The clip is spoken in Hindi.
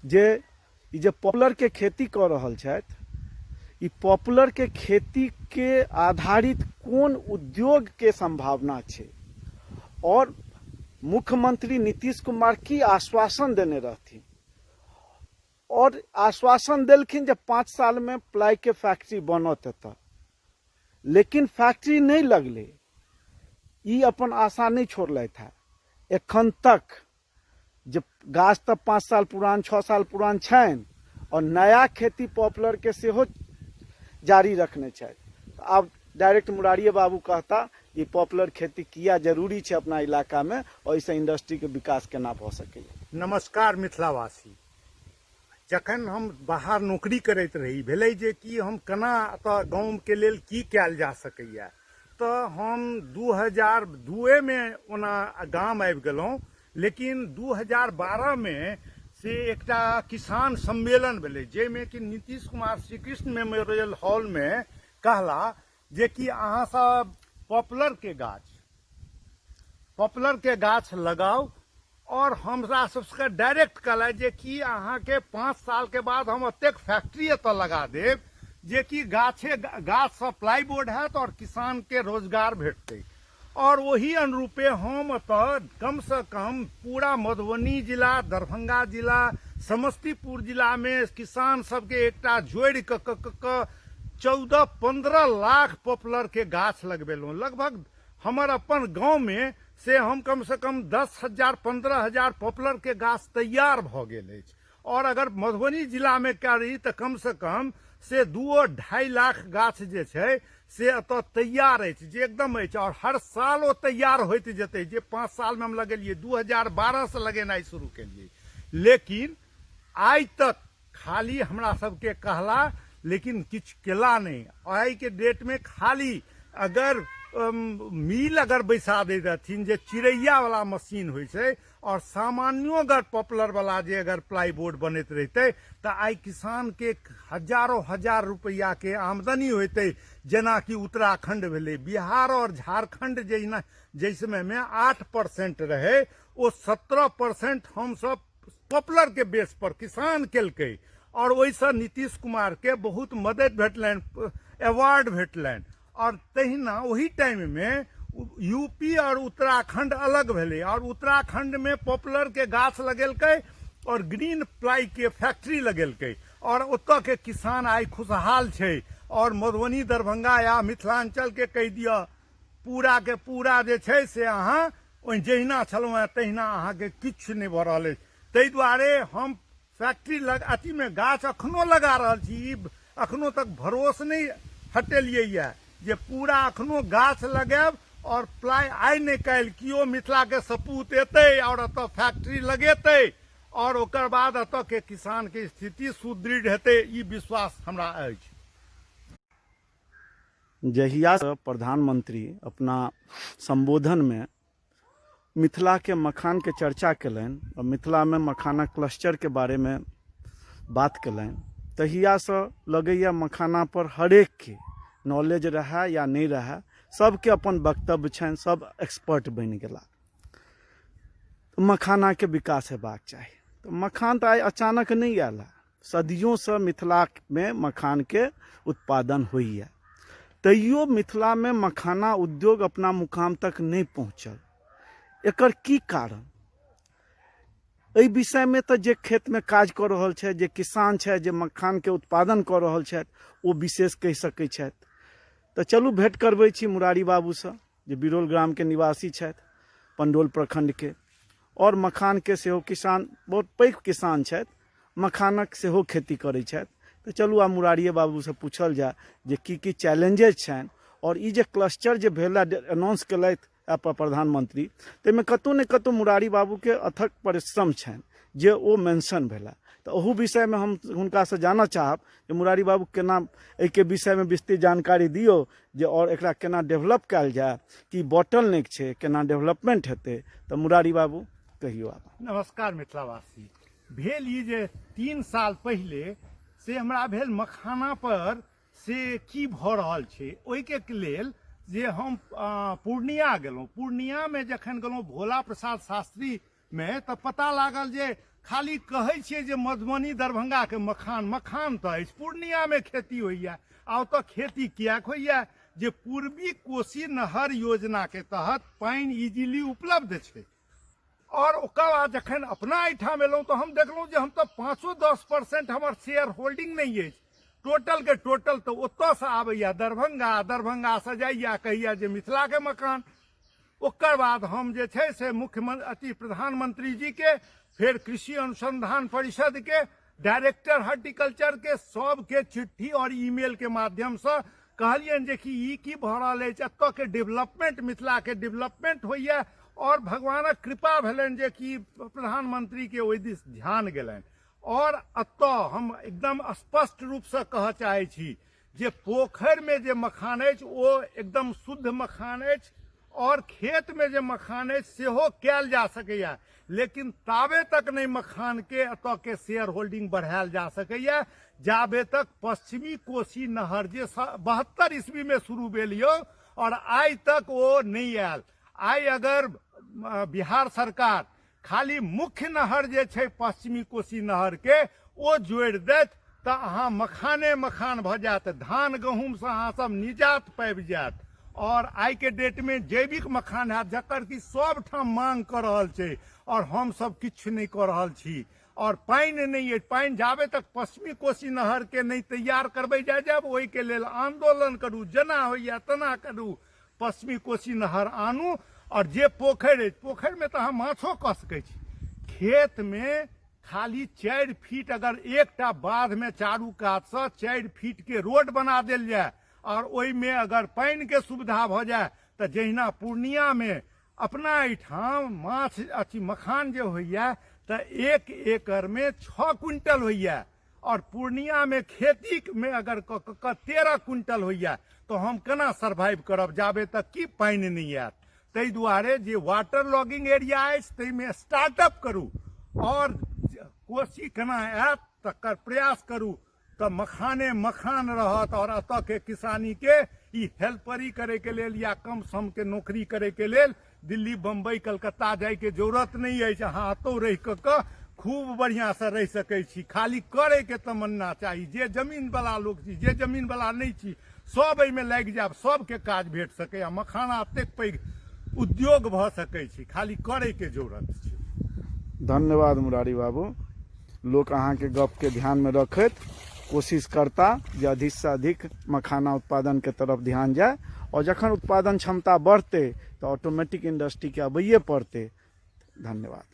जे ई जे पॉपुलर के खेती कर रहल छथि, ई पॉपुलर के खेती के आधारित कोन उद्योग के संभावना छै, और मुख्यमंत्री नीतीश कुमार की आश्वासन देने रहथिन, और आश्वासन देलखिन जे 5 साल में प्लाई के फैक्ट्री बनत एतऽ, लेकिन फैक्ट्री नहीं लगले। ई अपन आशा नहीं छोड़लथि है एखन तक। जब गाछ तो 5 साल पुरान 6 साल पुरान छनि, और नया खेती पॉपुलर के सेहो जारी रखने छथि। अब डायरेक्ट मुरारिये बाबू कहता ये पॉपुलर खेती किया जरूरी है अपना इलाका में, और इससे इंडस्ट्री के विकास केना भ सके। नमस्कार मिथिलावासी, जखन हम बाहर नौकरी करैत रही भेलै जे कि हम केना एतऽ गाँव के लेल की कयल जा सकैया, तऽ हम 2002 में ओना गाम आबि गेलहुँ, लेकिन 2012 में से एकटा किसान सम्मेलन भेलै, जाहिमे कि नीतीश कुमार श्री कृष्ण मेमोरियल हॉल में कहला जे कि अहाँ सब पॉपुलर के गाछ लगाओ, और हमरा सबके डायरेक्ट कहला जे कि अहाँ के 5 साल के बाद हम एतेक फैक्ट्री एतऽ लगा देब जे कि गाछ से प्लाईबोर्ड हैत और किसान के रोजगार भेटतै। और वही अनुरूपे हम एतऽ कम से कम पूरा मधुबनी जिला, दरभंगा जिला, समस्तीपुर जिला में किसान सबके एकटा जोड़ि कऽ 14-15 लाख पॉपुलर के गाछ लगबेलहुँ। लगभग हमर अपन गाँव में से हम कम से कम 10,000-15,000 पॉपुलर के गाछ तैयार भ गेल अछि, और अगर मधुबनी जिला में करी तो कम से कम से 2-2.5 लाख गाछ जे छै से एतऽ तैयार अछि, जे एकदम अछि, और हर साल वो तैयार होइत जेतै। जे 5 साल में हम लगेलिए, 2012 से लगेनाइ शुरू केलिए, लेकिन आइ तक खाली हमरा सबके कहला, लेकिन किछु केला नहीं। आइ के डेट में खाली अगर मिल अगर बैसा दे रहथिन, जे चिड़ैया वाला मशीन होइ छै, और सामान्यो अगर पॉपुलर वाला जे अगर प्लाईबोर्ड बनैत रहते, तो आई किसान के हजारों हजार रुपया के आमदनी होते। जेना कि उत्तराखंड भेलै, बिहार और झारखंड जैसमे में 8% रहे, वो 17% हम सब पॉपुलर के बेस पर किसान केलकै, और वैसे नीतीश कुमार के बहुत मदद भेटलनि, अवार्ड भेटलनि। और तहिना वही टाइम में यूपी और उत्तराखंड अलग भेलै, और उत्तराखंड में पॉपुलर के गाछ लगेलकै और ग्रीन प्लाई के फैक्ट्री लगेलकै, और ओतऽ के किसान आई खुशहाल छै। और मधुबनी, दरभंगा या मिथिलांचल के कहि दिअ, पूरा के पूरा जे छै से अहाँ ओहि जहिना छलहुँ तहिना अहाँके किछु नहि भऽ रहल अछि। ताहि दुआरे हम फैक्ट्री अथी में गाछ अखनो लगा रहल छी, अखनो तक भरोस नहीं हटेलियै यऽ जे पूरा अखनो गाछ लगायब, और प्लाई आइ नहीं काल्हि कियो मिथिला के सपूत एतै और एतऽ फैक्ट्री लगेतै, और ओकर बाद एतऽ के किसान के स्थिति सुदृढ़ हेतै, ई विश्वास हमरा अछि। जहिया से प्रधानमंत्री अपना संबोधन में मिथिला के मखान के चर्चा कयलनि, और मिथिला में मखाना क्लस्टर के बारे में बात कयलनि, तहिया से लगैया मखाना पर हरेक के नॉलेज रहे या नहीं रहे, सबके अपन वक्तव्य छनि, सब एक्सपर्ट बनि गेला। मखाना के विकास हेबाक चाही। तो मखान तो आइ अचानक नहीं आयल है, सदियों से मिथिला में मखान के उत्पादन होइए, तैयो मिथिला में मखाना उद्योग अपना मुकाम तक नहीं पहुँचल। एकर की कारण? एहि विषय में तो जे खेत में काज कर रहल छै, जे किसान छै, जे मखान के उत्पादन कर रहल छथि, ओ विशेष कहि सकै छथि। तो चलू भेंट करबै छी मुरारी बाबू से, जे बिरौल ग्राम के निवासी छथि, पंडौल प्रखंड के, और मखान के सेहो किसान, बहुत पैघ किसान छथि, मखानक सेहो खेती करै छथि। तो चलू आ मुरारिये बाबू से पूछल जाय जे की चैलेंजेस छनि, और ई जे क्लस्टर जे भेला अनाउंस केलथि प्रधानमंत्री, ताहिमे कतहु ने कतहु मुरारी बाबू के अथक परिश्रम छनि जे ओ मेंशन भेला। तो ओहू विषय में हम हुनका से जानना चाहब जे मुरारी बाबू केना एहि के विषय में विस्तृत जानकारी दियो, जे और एकरा केना डेवलप कयल जाय, कि बॉटल नेक छै, केना डेवलपमेंट हेतै। तो मुरारी बाबू कहियो। आप नमस्कार मिथिलावासी, भेल ई जे 3 साल पहले से हमरा भेल मखाना पर से की भऽ रहल छै, ओहिके लेल जे हम पूर्णिया गेलहुँ। पूर्णिया में जखन गेलहुँ भोला प्रसाद शास्त्री में, तो पता लागल जे खाली कहै छियै जे मधुबनी दरभंगा के मखान तऽ अछि, पूर्णिया में खेती होइया। आ ओतऽ खेती किएक होइया जे पूर्वी कोशी नहर योजना के तहत पानि इजीली उपलब्ध छै। और ओकर बाद जखन अपना एहिठाम एलहुँ तऽ हम देखलहुँ जे हम तऽ 5-10% हमर शेयर होल्डिंग नहीं अछि। टोटल के टोटल तो ओतऽ से आबैया दरभंगा से जाइया कहैया जे मिथिला के मकान। ओकर बाद हम जे छै से मुख्यमंत्री प्रधानमंत्री जी के, फिर कृषि अनुसंधान परिषद के, डायरेक्टर हॉर्टिकल्चर के, सबके चिट्ठी और ईमेल के माध्यम से कहलियनि जे कि ई की भऽ रहल अछि, एतऽ के डेवलपमेंट, मिथिला के डेवलपमेंट होइया। और भगवानक कृपा भेलनि जे कि प्रधानमंत्री के ओहि दिस ध्यान गेलनि। और अतः हम एकदम स्पष्ट रूप से कह चाहे छी जे पोखरि में जे मखान अछि ओ एकदम शुद्ध मखान अछि, और खेत में जे मखान अछि सेहो कयल जा सकैया। लेकिन ताबे तक नहीं मखान के अतः के शेयर होल्डिंग बढ़ायल जा सकैया जाबे तक पश्चिमी कोशी नहर जे 72 ईस्वी में शुरू भेल यौ और आइ तक वो नहीं आयल। आइ अगर बिहार सरकार खाली मुख्य नहर जे छै पश्चिमी कोशी नहर के ओ जोड़ि देत तऽ अहाँ मखान भऽ जायत, धान गहूम से अहाँ सब निजात पाबि जायत। और आई के डेट में जैविक मखान है जकर की सब ठाम मांग कर रहल छै, और हम सब किछु नहीं कर रहल छी। और पानि नहीं है, पानि जाबे तक पश्चिमी कोशी नहर के नहीं तैयार करबै जाब ओहि के लेल आंदोलन करू, जना होइया तना करू, पश्चिमी कोशी नहर आनू। और जे पोखरि में तो अहाँ माछो कऽ सकै छी। खेत में खाली 4 फीट अगर एकटा बाध में चारू कात से 4 फीट के रोड बना देल जाए और ओहि में अगर पानि के सुविधा भ जाए तो जहिना पूर्णिया में अपना एहिठाम मखान जे होइया तो 1 एकड़ में 6 क्विंटल होइया, और पूर्णिया में खेती में अगर 13 क्विंटल होइया तो हम केना सर्वाइव करब जाबे तक कि पानि नहीं आयत। ताहि दुआरे जे वाटर लॉगिंग एरिया अछि ताहिमे स्टार्टअप करू, और कोशी केना आयत तकर प्रयास करू तऽ मखान रहत। और अतऽ के किसानी के ई हेल्परी करे के लेल या कम सम के नौकरी करे के लेल दिल्ली बम्बई कलकत्ता जाय के जरूरत नहीं अछि। अहाँ अतौ रहि कऽ खूब बढ़िया से रहि सकै छी, खाली करे के तमन्ना चाही। जे जमीन वाला लोग छी, जे जमीन वाला नहीं छी, सब एहिमे लागि जायब, सबके काज भेट सकैया। मखाना एतेक पैघ उद्योग भऽ सकै छी, खाली करे के जरूरत छै। धन्यवाद मुरारी बाबू। लोक अहाँके गप के ध्यान में रखैत कोशिश करता जे अधिक से अधिक मखाना उत्पादन के तरफ ध्यान जाए, और जखन उत्पादन क्षमता बढ़ते तो ऑटोमेटिक इंडस्ट्री के अबैये पड़ते। धन्यवाद।